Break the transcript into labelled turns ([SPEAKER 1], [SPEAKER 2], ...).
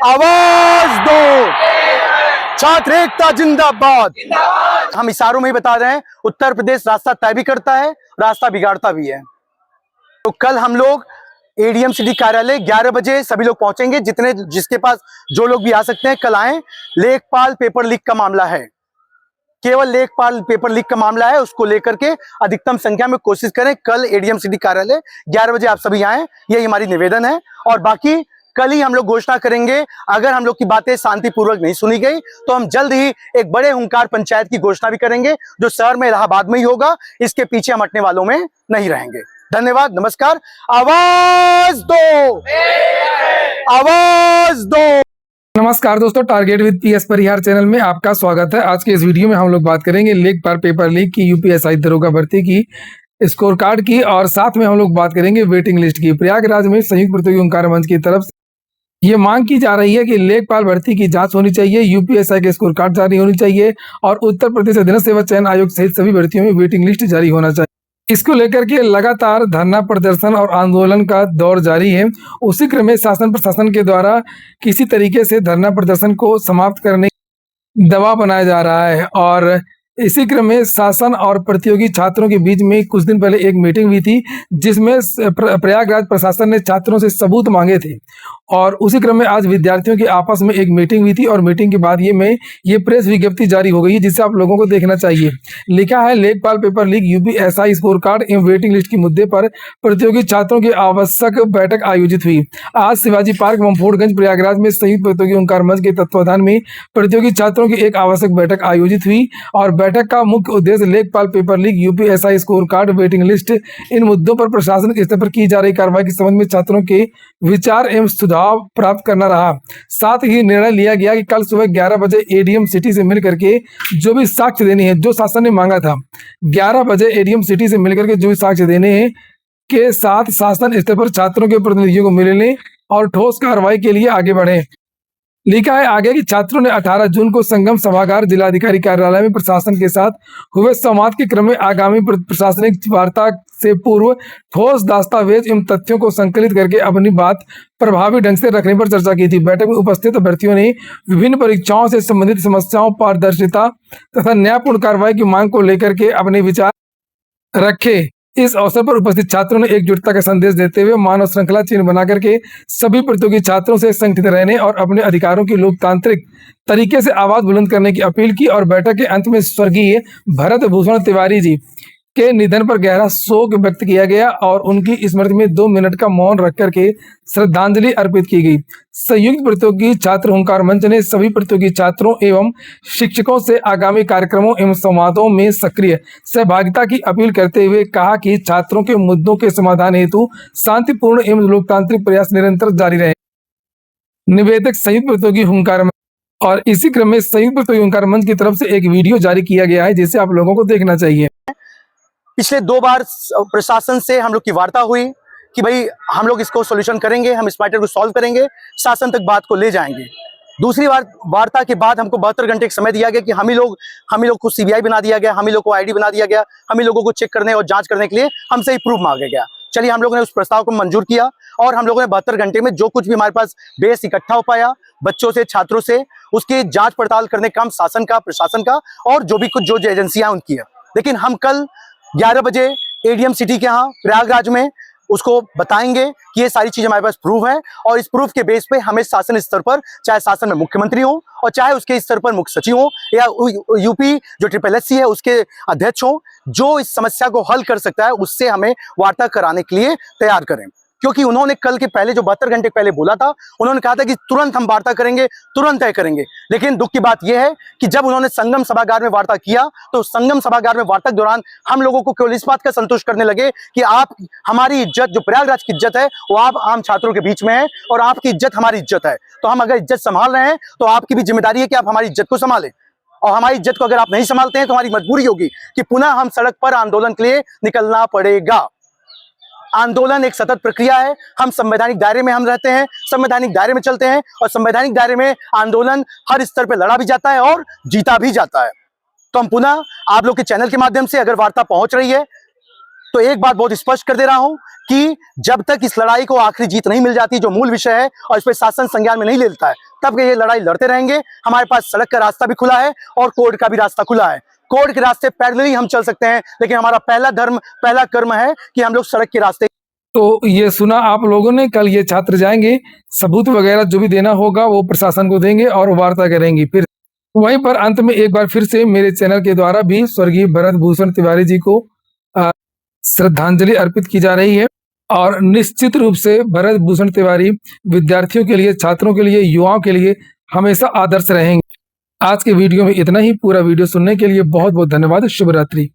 [SPEAKER 1] आवाज दो, छात्र एकता जिंदाबाद। हम इशारों में ही बता रहे हैं, उत्तर प्रदेश रास्ता तय भी करता है, रास्ता बिगाड़ता भी है। तो कल हम लोग एडीएम-सिटी कार्यालय 11 बजे सभी लोग पहुंचेंगे, जिसके पास जो लोग भी आ सकते हैं कल आए। लेखपाल पेपर लीक का मामला है, केवल लेखपाल पेपर लीक का मामला है, उसको लेकर के अधिकतम संख्या में कोशिश करें। कल एडीएम-सिटी कार्यालय 11 बजे आप सभी आए, यही हमारी निवेदन है। और बाकी कल ही हम लोग घोषणा करेंगे। अगर हम लोग की बातें शांतिपूर्वक नहीं सुनी गई तो हम जल्द ही एक बड़े हुंकार पंचायत की घोषणा भी करेंगे, जो शहर में इलाहाबाद में ही होगा। इसके पीछे हम हटने वालों में नहीं रहेंगे। धन्यवाद, नमस्कार। आवाज दो, आवाज दो।
[SPEAKER 2] नमस्कार दोस्तों, target with PS Parihar channel में आपका स्वागत है। आज के इस वीडियो में हम लोग बात करेंगे लेखपाल पेपर लीक की, यूपीएसआई दरोगा भर्ती की, स्कोर कार्ड की, और साथ में हम लोग बात करेंगे वेटिंग लिस्ट की। प्रयागराज में संयुक्त प्रतियोगी हुंकार मंच की तरफ से ये मांग की जा रही है कि लेखपाल भर्ती की जांच होनी चाहिए, यूपीएसआई के स्कोर कार्ड जारी होनी चाहिए और उत्तर प्रदेश अधीनस्थ सेवा चयन आयोग सहित सभी भर्तियों में वेटिंग लिस्ट जारी होना चाहिए। इसको लेकर के लगातार धरना प्रदर्शन और आंदोलन का दौर जारी है। उसी क्रम में शासन प्रशासन के द्वारा किसी तरीके से धरना प्रदर्शन को समाप्त करने दबाव बनाया जा रहा है। और इसी क्रम में शासन और प्रतियोगी छात्रों के बीच में कुछ दिन पहले एक मीटिंग हुई थी, जिसमें प्रयागराज प्रशासन ने छात्रों से सबूत मांगे थे। और उसी क्रम में आज विद्यार्थियों की आपस में एक मीटिंग हुई थी और मीटिंग के बाद ये प्रेस विज्ञप्ति जारी हो गई है, जिसे आप लोगों को देखना चाहिए। लिखा है, लेखपाल paper leak, UPSI score card एवं वेटिंग लिस्ट के मुद्दे पर प्रतियोगी छात्रों की आवश्यक बैठक आयोजित हुई। आज शिवाजी पार्क ममफोड़गंज प्रयागराज में संयुक्त प्रतियोगी हुंकार मंच के तत्वाधान में प्रतियोगी छात्रों की एक आवश्यक बैठक आयोजित हुई। और बैठक का मुख्य उद्देश्य लेखपाल paper leak, UPSI score card, waiting list, इन मुद्दों पर प्रशासन के स्तर पर की जा रही कार्रवाई के संबंध में छात्रों के विचार एवं सुझाव प्राप्त करना रहा। साथ ही निर्णय लिया गया कि कल सुबह 11 बजे एडीएम सिटी से मिलकर के जो भी साक्ष्य देने हैं, जो शासन ने मांगा था, 11 बजे एडीएम सिटी से मिलकर के जो भी साक्ष्य देने हैं के साथ शासन स्तर पर छात्रों के प्रतिनिधियों को मिलने और ठोस कार्रवाई के लिए आगे बढ़े। लिखा है आगे कि छात्रों ने 18 जून को संगम सभागार जिलाधिकारी कार्यालय में प्रशासन के साथ हुए संवाद के क्रम में आगामी प्रशासनिक वार्ता से पूर्व ठोस दस्तावेज एवं तथ्यों को संकलित करके अपनी बात प्रभावी ढंग से रखने पर चर्चा की थी। बैठक में उपस्थित अभ्यर्थियों ने विभिन्न परीक्षाओं से संबंधित समस्याओं, पारदर्शिता तथा न्यायपूर्ण कार्रवाई की मांग को लेकर के अपने विचार रखे। इस अवसर पर उपस्थित छात्रों ने एकजुटता का संदेश देते हुए मानव श्रृंखला चिन्ह बना करके सभी प्रतियोगी छात्रों से संगठित रहने और अपने अधिकारों की लोकतांत्रिक तरीके से आवाज बुलंद करने की अपील की। और बैठक के अंत में स्वर्गीय भरत भूषण तिवारी जी के निधन पर गहरा शोक व्यक्त किया गया और उनकी स्मृति में 2 मिनट का मौन रख करके श्रद्धांजलि अर्पित की गई। संयुक्त प्रतियोगी छात्र हुंकार मंच ने सभी प्रतियोगी छात्रों एवं शिक्षकों से आगामी कार्यक्रमों एवं संवादों में सक्रिय सहभागिता की अपील करते हुए कहा कि छात्रों के मुद्दों के समाधान हेतु शांतिपूर्ण एवं लोकतांत्रिक प्रयास निरंतर जारी रहे। निवेदक संयुक्त प्रतियोगी हुंकार मंच। और इसी क्रम में संयुक्त प्रतियोगी हुंकार मंच की तरफ से एक वीडियो जारी किया गया है, जिसे आप लोगों को देखना चाहिए।
[SPEAKER 1] पिछले 2 बार प्रशासन से हम लोग की वार्ता हुई कि भाई हम लोग इसको सॉल्यूशन करेंगे, हम इस मैटर को सॉल्व करेंगे, शासन तक बात को ले जाएंगे। दूसरी बार वार्ता के बाद हमको 72 घंटे का समय दिया गया कि हम ही लोग को सीबीआई बना दिया गया, हम ही लोग को आईडी बना दिया गया, हम ही लोगों को चेक करने और जांच करने के लिए हमसे ही प्रूफ मांगा गया। चलिए, हम लोगों ने उस प्रस्ताव को मंजूर किया और हम लोगों ने 72 घंटे में जो कुछ भी हमारे पास बेस इकट्ठा हो पाया, बच्चों से, छात्रों से, उसकी जांच पड़ताल करने का काम शासन का, प्रशासन का और जो भी कुछ जो एजेंसियां उनकी है। लेकिन हम कल 11 बजे एडीएम सिटी के यहाँ प्रयागराज में उसको बताएंगे कि ये सारी चीजें हमारे पास प्रूफ है और इस प्रूफ के बेस पे हमें शासन स्तर पर, चाहे शासन में मुख्यमंत्री हो और चाहे उसके स्तर पर मुख्य सचिव हो या यूपी जो SSSC है उसके अध्यक्ष हो, जो इस समस्या को हल कर सकता है उससे हमें वार्ता कराने के लिए तैयार करें। क्योंकि उन्होंने कल के पहले जो 72 घंटे पहले बोला था, उन्होंने कहा था कि तुरंत हम वार्ता करेंगे, तुरंत तय करेंगे। लेकिन दुख की बात यह है कि जब उन्होंने संगम सभागार में वार्ता किया तो संगम सभागार में वार्ता के दौरान हम लोगों को केवल इस बात का संतोष करने लगे कि आप, हमारी इज्जत, जो प्रयागराज की इज्जत है वो आप आम छात्रों के बीच में है और आपकी इज्जत हमारी इज्जत है। तो हम अगर इज्जत संभाल रहे हैं तो आपकी भी जिम्मेदारी है कि आप हमारी इज्जत को संभालें। और हमारी इज्जत को अगर आप नहीं संभालते हैं तो हमारी मजबूरी होगी कि पुनः हम सड़क पर आंदोलन के लिए निकलना पड़ेगा। आंदोलन एक सतत प्रक्रिया है। हम संवैधानिक दायरे में हम रहते हैं, संवैधानिक दायरे में चलते हैं और संवैधानिक दायरे में आंदोलन हर स्तर पर लड़ा भी जाता है और जीता भी जाता है। तो हम पुनः आप लोग के चैनल के माध्यम से, अगर वार्ता पहुंच रही है तो एक बात बहुत स्पष्ट कर दे रहा हूं कि जब तक इस लड़ाई को आखिरी जीत नहीं मिल जाती, जो मूल विषय है, और इस पर शासन संज्ञान में नहीं लेता है, तब ये लड़ाई लड़ते रहेंगे। हमारे पास सड़क का रास्ता भी खुला है और कोर्ट का भी रास्ता खुला है। कोर्ट के रास्ते पैरेलली हम चल सकते हैं, लेकिन हमारा पहला धर्म, पहला कर्म है कि हम लोग सड़क के रास्ते।
[SPEAKER 2] तो ये सुना आप लोगों ने। कल ये छात्र जाएंगे, सबूत वगैरह जो भी देना होगा वो प्रशासन को देंगे और वार्ता करेंगे। फिर वहीं पर अंत में एक बार फिर से मेरे चैनल के द्वारा भी स्वर्गीय भरत भूषण तिवारी जी को श्रद्धांजलि अर्पित की जा रही है। और निश्चित रूप से भरत भूषण तिवारी विद्यार्थियों के लिए, छात्रों के लिए, युवाओं के लिए हमेशा आदर्श रहेंगे। आज के वीडियो में इतना ही। पूरा वीडियो सुनने के लिए बहुत बहुत धन्यवाद। शुभ रात्रि।